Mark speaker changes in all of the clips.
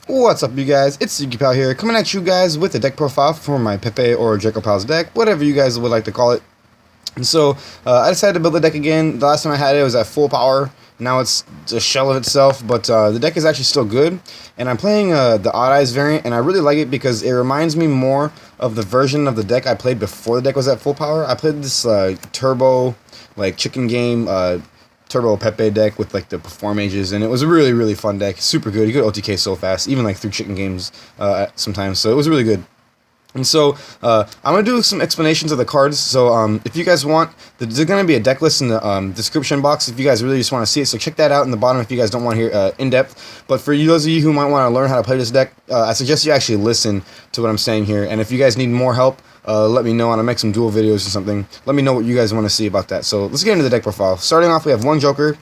Speaker 1: What's up, you guys? It's Draco-Pal here, coming at you guys with a deck profile for my Pepe or Draco-Pal's deck, whatever you guys would like to call it. And so, I decided to build the deck again. The last time I had it was at full power. Now it's a shell of itself, but the deck is actually still good. And I'm playing the Odd Eyes variant, and I really like it because it reminds me more of the version of the deck I played before the deck was at full power. I played this turbo, like chicken game, Turbo Pepe deck with like the perform mages, and it was a really fun deck. Super good. You could OTK so fast, even like through chicken games sometimes. So it was really good. And so I'm gonna do some explanations of the cards. So if you guys want, there's gonna be a deck list in the description box if you guys really just want to see it. So check that out in the bottom if you guys don't want to hear in depth. But for you, those of you who might want to learn how to play this deck, I suggest you actually listen to what I'm saying here. And if you guys need more help, let me know, and I'll make some duel videos or something. Let me know what you guys want to see about that. So let's get into the deck profile. Starting off, we have one Joker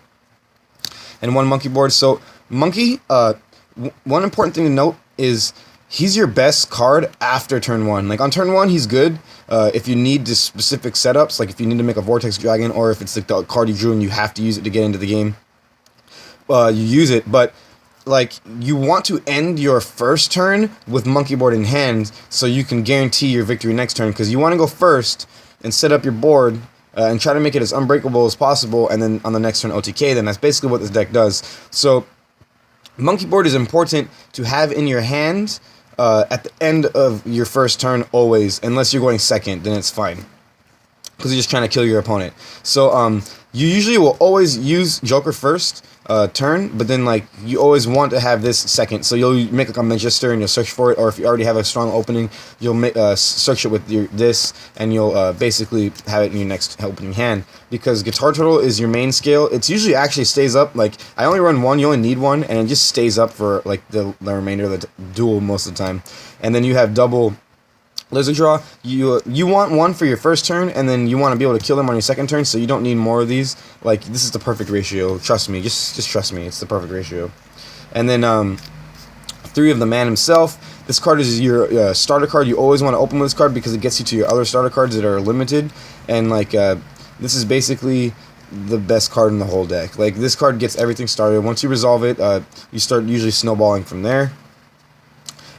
Speaker 1: and one monkeyboard. So Monkey, one important thing to note is he's your best card after turn 1. Like on turn 1, he's good if you need the specific setups, like if you need to make a Vortex Dragon, or if it's like the card you drew and you have to use it to get into the game. You use it, but like you want to end your first turn with monkeyboard in hand so you can guarantee your victory next turn, because you want to go first and set up your board and try to make it as unbreakable as possible, and then on the next turn OTK them. That's basically what this deck does. So monkeyboard is important to have in your hand at the end of your first turn always, unless you're going second, then it's fine, because you're just trying to kill your opponent. So you usually will always use Joker first turn, but then like you always want to have this second. So you'll make like a Magister and you'll search for it, or if you already have a strong opening, you'll make search it with this, and you'll basically have it in your next opening hand. Because guitartle is your main scale. It's usually actually stays up. Like I only run one, you only need one, and it just stays up for like the remainder of the duel most of the time. And then you have double lizardraw. You want one for your first turn, and then you want to be able to kill them on your second turn, so you don't need more of these. Like this is the perfect ratio. Trust me, just trust me, it's the perfect ratio. And then 3 of the man himself. This card is your starter card. You always want to open with this card because it gets you to your other starter cards that are limited, and like this is basically the best card in the whole deck. Like this card gets everything started. Once you resolve it, you start usually snowballing from there.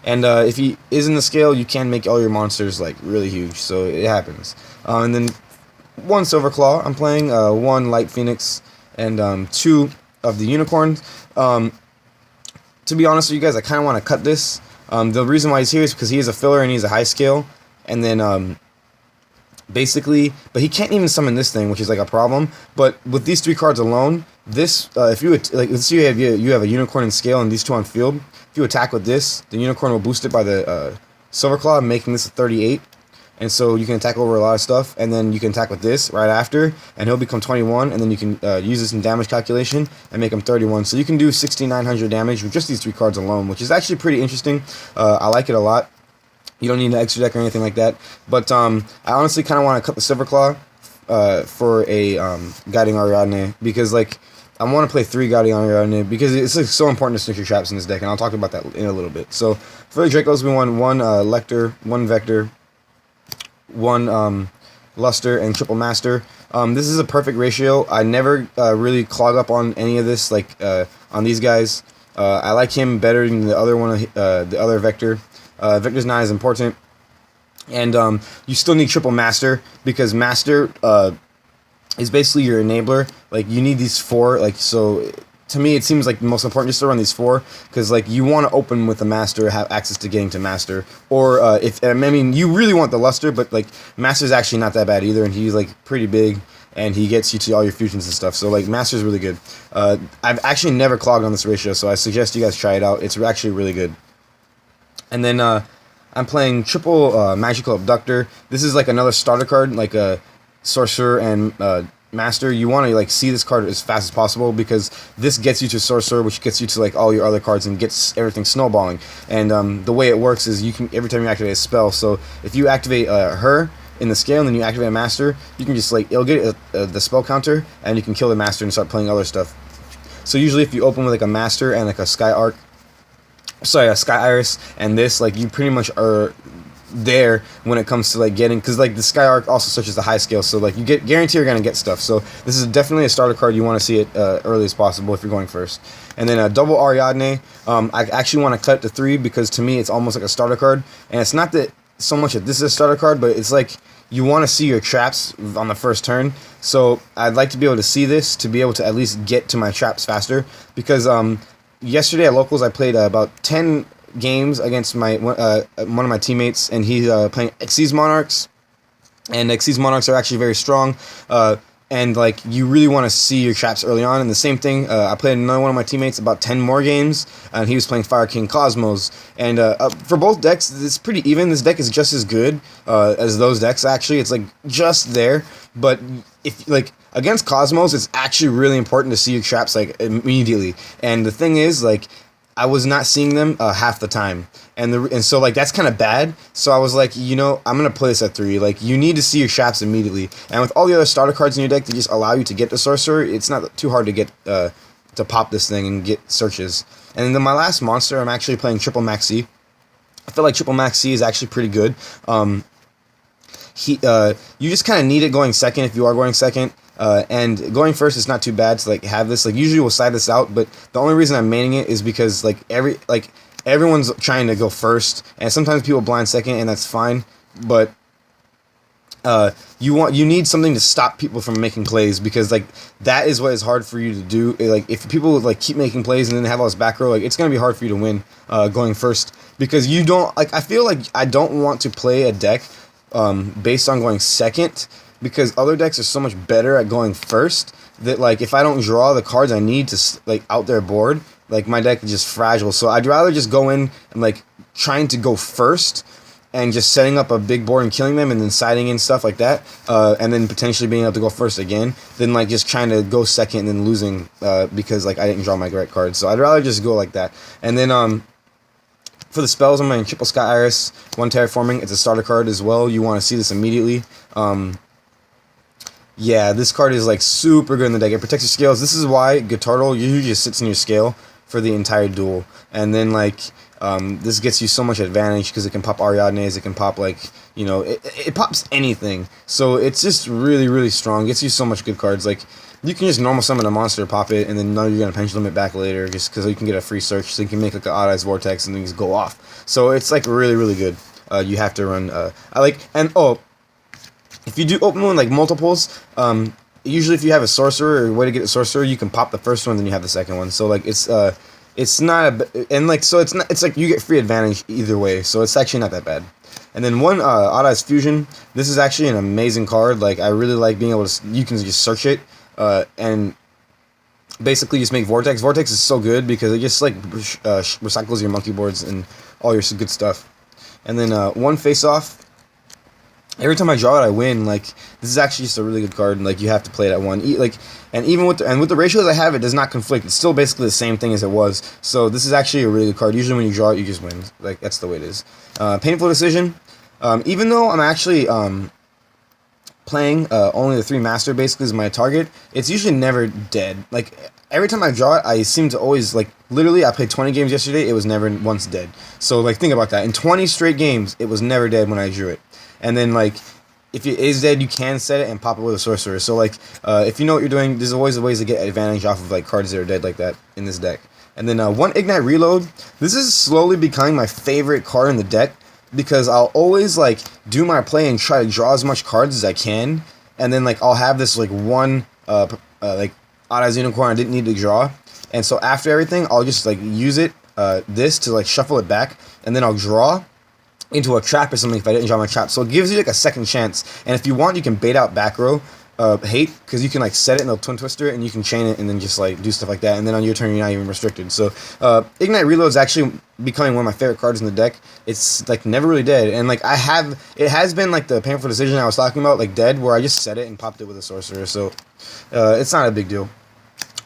Speaker 1: And if he is in the scale, you can make all your monsters like really huge, so it happens. And then 1 silverclaw. I'm playing 1 light phoenix and 2 of the unicorns. To be honest with you guys, I kind of want to cut this. The reason why he's here is because he is a filler and he's a high scale. And then basically, but he can't even summon this thing, which is like a problem. But with these 3 cards alone, this if you like, let's say you have a unicorn in scale and these 2 on field. If you attack with this, the unicorn will boost it by the silverclaw, making this a 38. And so you can attack over a lot of stuff, and then you can attack with this right after, and he'll become 21, and then you can use this in damage calculation and make him 31. So you can do 6,900 damage with just these 3 cards alone, which is actually pretty interesting. I like it a lot. You don't need an extra deck or anything like that. But I honestly kind of want to cut the silverclaw for a guiding Ariadne, because like I want to play 3 guiding Ariadne because it's like so important to snitch your traps in this deck, and I'll talk about that in a little bit. So for the Dracos, we won 1 lector, 1 vector, 1 luster, and triple master. This is a perfect ratio. I never really clog up on any of this, like on these guys. I like him better than the other one, the other vector. Vector's not as important, and you still need triple master, because master is basically your enabler. Like you need these 4. Like so, to me, it seems like the most important just to run these 4, because like you want to open with the master, have access to getting to master, or I mean, you really want the luster, but like master's actually not that bad either, and he's like pretty big, and he gets you to all your fusions and stuff. So like master's really good. I've actually never clogged on this ratio, so I suggest you guys try it out. It's actually really good. And then I'm playing triple magical abductor. This is like another starter card, like a sorcerer and master. You want to like see this card as fast as possible, because this gets you to sorcerer, which gets you to like all your other cards and gets everything snowballing. And the way it works is you can, every time you activate a spell, so if you activate her in the scale and then you activate a master, you can just like, it'll get the spell counter, and you can kill the master and start playing other stuff. So usually if you open with like a master and like a sky arc, sorry, a sky iris, and this, like you pretty much are there when it comes to like getting, because like the Sky Arc also searches the high scale, so like you get guarantee you're gonna get stuff. So this is definitely a starter card. You want to see it early as possible if you're going first. And then double Ariadne. I actually want to cut it to 3 because to me it's almost like a starter card, and it's not that so much that this is a starter card, but it's like you want to see your traps on the first turn. So I'd like to be able to see this to be able to at least get to my traps faster, because yesterday at locals I played about 10 games against my one of my teammates, and he's playing Xyz Monarchs, and Xyz Monarchs are actually very strong, and like you really want to see your traps early on. And the same thing, I played another one of my teammates about 10 more games, and he was playing Fire King Cosmos, and for both decks it's pretty even. This deck is just as good as those decks. Actually, it's like just there, but if like against Cosmos, it's actually really important to see your traps like immediately. And the thing is, like, I was not seeing them half the time, and so like that's kind of bad. So I was like, you know, I'm gonna play this at 3. Like you need to see your traps immediately, and with all the other starter cards in your deck that just allow you to get the sorcerer, it's not too hard to get to pop this thing and get searches. And then my last monster, I'm actually playing triple maxx. I feel like triple maxx is actually pretty good. You just kind of need it going second if you are going second. And going first is not too bad to like have this. Like usually we'll side this out, but the only reason I'm maining it is because like everyone's trying to go first, and sometimes people blind second, and that's fine. But you need something to stop people from making plays, because like that is what is hard for you to do. Like if people like keep making plays and then have all this back row, like it's gonna be hard for you to win going first, because you don't like. I feel like I don't want to play a deck based on going second, because other decks are so much better at going first that like if I don't draw the cards I need to like out their board, like my deck is just fragile. So I'd rather just go in and like trying to go first and just setting up a big board and killing them and then siding in stuff like that, and then potentially being able to go first again, than like just trying to go second and then losing because like I didn't draw my correct cards. So I'd rather just go like that. And then for the spells, I'm playing triple Sky Iris, 1 terraforming. It's a starter card as well. You want to see this immediately. Yeah, this card is like super good in the deck. It protects your scales. This is why guitartle usually just sits in your scale for the entire duel. And then like this gets you so much advantage because it can pop Ariadnes, it can pop like, you know, it pops anything. So it's just really, really strong. Gets you so much good cards. Like you can just normal summon a monster, pop it, and then know you're gonna pendulum it back later just because you can get a free search. So you can make like an odd eyes vortex and then just go off. So it's like really, really good. You have to run if you do open one like multiples, usually if you have a sorcerer or a way to get a sorcerer, you can pop the first one, then you have the second one. So like it's not it's like you get free advantage either way. So it's actually not that bad. And then one Odd Eyes Fusion. This is actually an amazing card. Like I really like being able to, you can just search it and basically just make vortex. Vortex is so good because it just like recycles your monkey boards and all your good stuff. And then one face off. Every time I draw it, I win. Like this is actually just a really good card, and like you have to play it at 1. And even with the ratios I have, it does not conflict. It's still basically the same thing as it was. So this is actually a really good card. Usually when you draw it, you just win. Like that's the way it is. Painful Decision. Even though I'm actually playing only the 3 master basically is my target, it's usually never dead. Like every time I draw it, I seem to always like literally. I played 20 games yesterday. It was never once dead. So like think about that. In 20 straight games, it was never dead when I drew it. And then, like, if it is dead, you can set it and pop it with a sorcerer. So, like, if you know what you're doing, there's always ways to get advantage off of, like, cards that are dead like that in this deck. And then one Ignite Reload. This is slowly becoming my favorite card in the deck because I'll always, like, do my play and try to draw as much cards as I can. And then, like, I'll have this, like, one, like, Odd Eyes Unicorn I didn't need to draw. And so after everything, I'll just, like, use it, this to, like, shuffle it back. And then I'll draw into a trap or something if I didn't draw my trap. So it gives you like a second chance. And if you want, you can bait out back row hate, because you can like set it and they'll twin twister it and you can chain it and then just like do stuff like that. And then on your turn, you're not even restricted. So Ignite Reload is actually becoming one of my favorite cards in the deck. It's like never really dead. And like it has been like the Painful Decision I was talking about, like dead, where I just set it and popped it with a sorcerer. So it's not a big deal.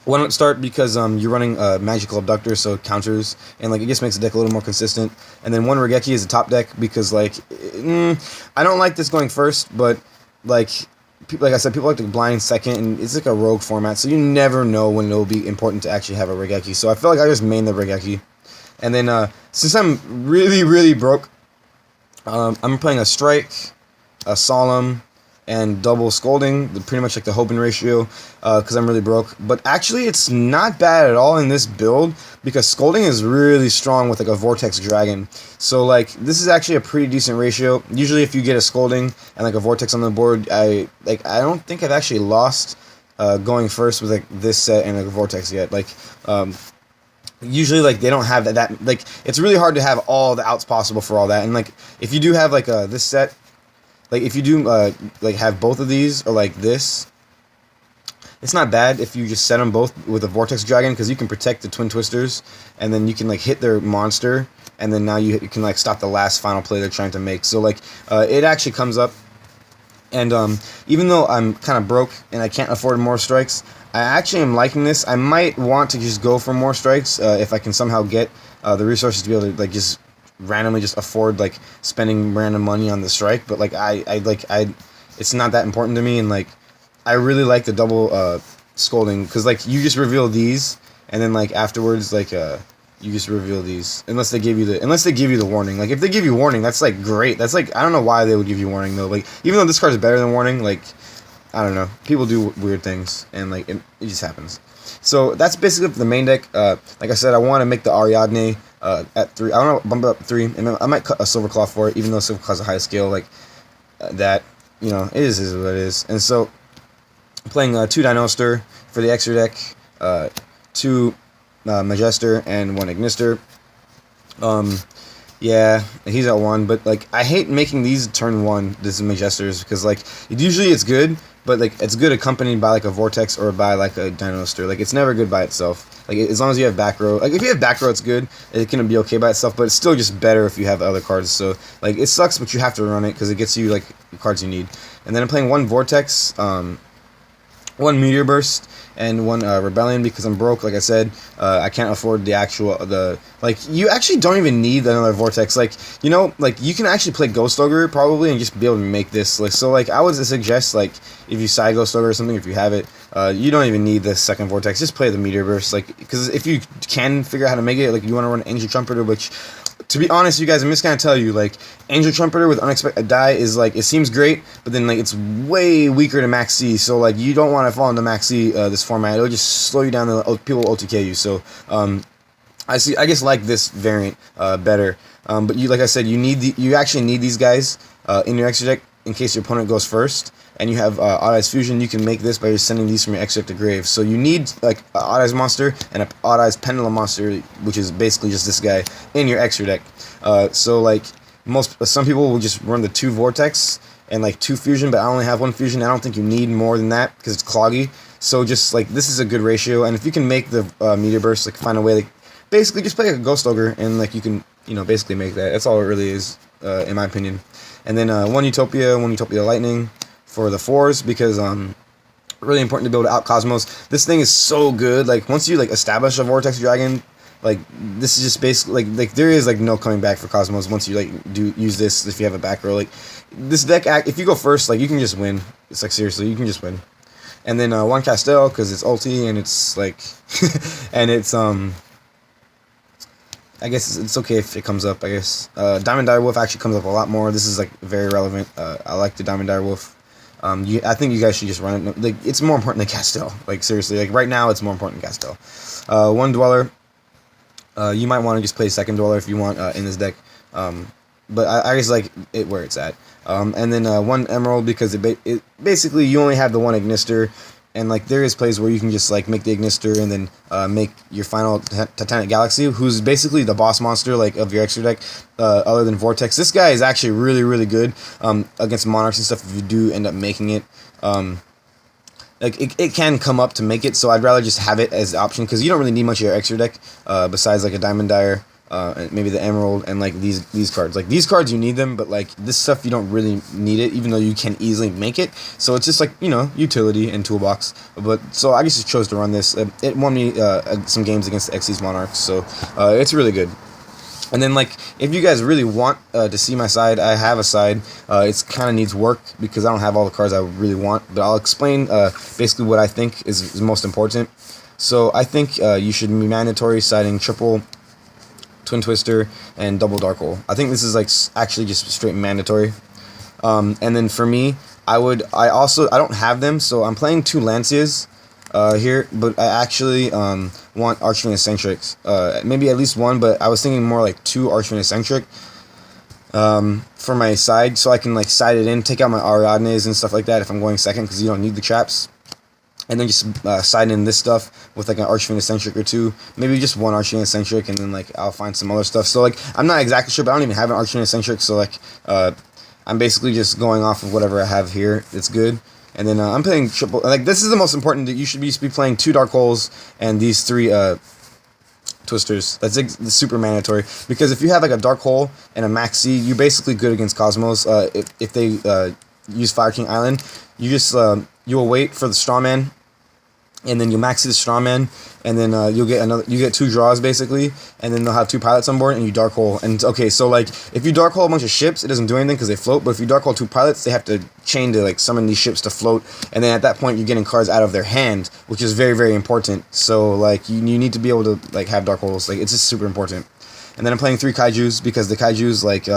Speaker 1: One upstart because you're running magical abductor, so counters, and like it just makes the deck a little more consistent. And then one raigeki is a top deck because like I don't like this going first, but like I said, people like to blind second, and it's like a rogue format, so you never know when it'll be important to actually have a raigeki. So I feel like I just main the raigeki. And then since I'm really broke I'm playing a strike, a solemn, and double scolding, pretty much like the hope and ratio, because I'm really broke. But actually, it's not bad at all in this build, because scolding is really strong with like a vortex dragon. So like this is actually a pretty decent ratio. Usually, if you get a scolding and like a vortex on the board, I don't think I've actually lost going first with like this set and like a vortex yet. Like usually like they don't have that like it's really hard to have all the outs possible for all that. And like if you do have like this set. Like, if you do, like, have both of these, or, like, this, it's not bad if you just set them both with a Vortex Dragon, because you can protect the Twin Twisters, and then you can, like, hit their monster, and then now you can, like, stop the last final play they're trying to make. So, like, it actually comes up, and, even though I'm kind of broke, and I can't afford more strikes, I actually am liking this. I might want to just go for more strikes, if I can somehow get, the resources to be able to, like, just randomly just afford like spending random money on the strike, but like I it's not that important to me. And like I really like the double scolding, because like you just reveal these, and then like afterwards like you just reveal these unless they give you the warning. Like if they give you warning, that's like great. That's like I don't know why they would give you warning though. Like even though this card is better than warning, like I don't know, people do weird things, and like it just happens. So that's basically the main deck. Like I said, I want to make the Ariadne at 3. I want to bump it up 3, and I might cut a silverclaw for it, even though silverclaw is a high scale. Like that, you know, it is what it is. And so, I'm playing 2 dinoster for the extra deck, 2 Majester, and 1 ignister. Yeah, he's at 1, but like I hate making these turn 1. This is Majesters, because like usually it's good, but like it's good accompanied by like a vortex or by like a dinoster. Like it's never good by itself. Like as long as you have back row. Like if you have back row, it's good. It can be okay by itself, but it's still just better if you have other cards. So like it sucks, but you have to run it because it gets you like the cards you need. And then I'm playing 1 vortex, 1 meteor burst, and 1 rebellion, because I'm broke. Like I said, I can't afford like you actually don't even need another vortex. Like you know, like you can actually play Ghost Ogre probably and just be able to make this. Like so, like I would suggest like if you side Ghost Ogre or something, if you have it, you don't even need the second vortex. Just play the meteor burst, like because if you can figure out how to make it, like you want to run Angel Trumpeter, which. To be honest, you guys, I'm just gonna tell you, like, Angel Trumpeter with Unexpected Die is, like, it seems great, but then, like, it's way weaker to Maxx C, so, like, you don't want to fall into Maxx C, this format. It'll just slow you down, and people will OTK you, so, I just like this variant, better, but like I said, you actually need these guys, in your extra deck, in case your opponent goes first, and you have Odd Eyes Fusion. You can make this by just sending these from your extra deck to grave. So you need like an Odd Eyes monster and an Odd Eyes Pendulum monster, which is basically just this guy in your extra deck. So like some people will just run the 2 vortex and like 2 fusion, but I only have 1 fusion. I don't think you need more than that because it's cloggy. So just like this is a good ratio, and if you can make the meteor burst, like find a way, like basically just play like a Ghost Ogre, and like you can basically make that. That's all it really is, in my opinion. And then 1 Utopia, 1 Utopia Lightning for the 4s, because really important to build out Cosmos. This thing is so good. Like once you like establish a Vortex Dragon, like this is just basically like there is like no coming back for Cosmos once you like do use this. If you have a back row, like this deck, if you go first, like you can just win. It's like seriously, you can just win. And then 1 Castel, because it's ulti and it's like and it's I guess it's okay if it comes up, I guess. Diamond Dire Wolf actually comes up a lot more. This is like very relevant. I like the Diamond Dire Wolf. I think you guys should just run it. Like it's more important than Castel. Like seriously, like right now it's more important than Castel. 1 Dweller. You might want to just play 2nd Dweller if you want in this deck. But I just like it where it's at. And then 1 Emerald, because it basically you only have the 1 Ignister. And like there is plays where you can just like make the Ignister and then make your final Titanic Galaxy, who's basically the boss monster like of your extra deck, other than Vortex. This guy is actually really really good against Monarchs and stuff if you do end up making it. Like it can come up to make it, so I'd rather just have it as the option because you don't really need much of your extra deck besides like a Diamond Dire. And maybe the Emerald and like these cards. Like these cards you need them, but like this stuff you don't really need it, even though you can easily make it. So it's just like utility and toolbox. But so I just chose to run this. It won me some games against the Xyz Monarchs, so it's really good. And then like if you guys really want to see my side, I have a side. It's kind of needs work because I don't have all the cards I really want. But I'll explain basically what I think is most important. So I think you should be mandatory siding triple Twin Twister, and double dark hole. I think this is like actually just straight mandatory. And then for me, I don't have them, so I'm playing 2 Lancias here, but I actually want Archfiend Eccentrics. Maybe at least 1, but I was thinking more like 2 Archfiend Eccentric for my side, so I can like side it in, take out my Ariadnes and stuff like that if I'm going second, because you don't need the traps. And then just side in this stuff with like an Archfiend Eccentric or 2, maybe just 1 Archfiend Eccentric, and then like I'll find some other stuff. So like I'm not exactly sure, but I don't even have an Archfiend Eccentric, so like I'm basically just going off of whatever I have here. It's good. And then I'm playing triple. Like this is the most important. That you should be playing 2 dark holes and these 3 twisters. That's super mandatory, because if you have like a dark hole and a maxx, you're basically good against Cosmos. If they use Fire King Island, you just you'll wait for the strawman, and then you maxx the strawman, and then you get 2 draws basically, and then they'll have 2 pilots on board, and you dark hole. And okay, so like if you dark hole a bunch of ships, it doesn't do anything because they float. But if you dark hole 2 pilots, they have to chain to like summon these ships to float, and then at that point you're getting cards out of their hand, which is very, very important. So like you need to be able to like have dark holes. Like it's just super important. And then I'm playing 3 kaijus, because the kaijus like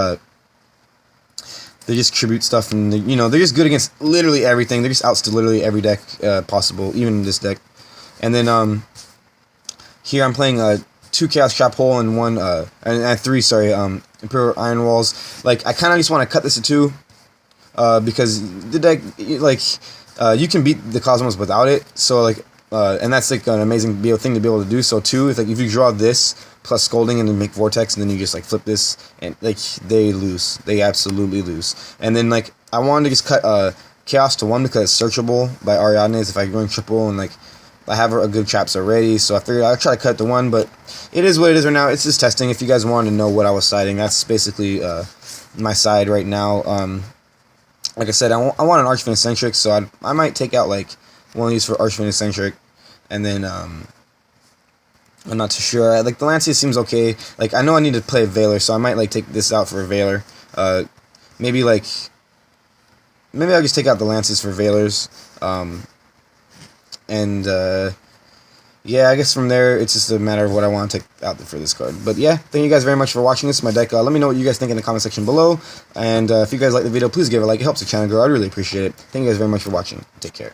Speaker 1: they just tribute stuff, and they're just good against literally everything. They're just outs to literally every deck possible, even this deck. And then here I'm playing 2 Chaos Trap Hole and 1 and 3 Imperial Iron Walls. Like I kind of just want to cut this to 2 because the deck like you can beat the Cosmos without it. So like and that's like an amazing thing to be able to do. So 2, if you draw this plus Scolding and then make Vortex, and then you just like flip this, and like they lose. They absolutely lose. And then like I wanted to just cut Chaos to 1 because it's searchable by Ariadnes if I'm going triple, and like I have a good traps already, so I figured I'll try to cut to 1, but it is what it is right now. It's just testing. If you guys wanted to know what I was siding, that's basically my side right now. Like I said, I want an Archfiend Eccentric, so I might take out like one of these for Archfiend Eccentric, and then I'm not too sure. Like the Lancia seems okay. Like I know I need to play a Veiler, so I might like take this out for a Veiler. Maybe I'll just take out the Lances for Veilers. And yeah, I guess from there it's just a matter of what I want to take out for this card. But yeah, thank you guys very much for watching this. My deck. Let me know what you guys think in the comment section below. And if you guys like the video, please give it a like. It helps the channel grow. I'd really appreciate it. Thank you guys very much for watching. Take care.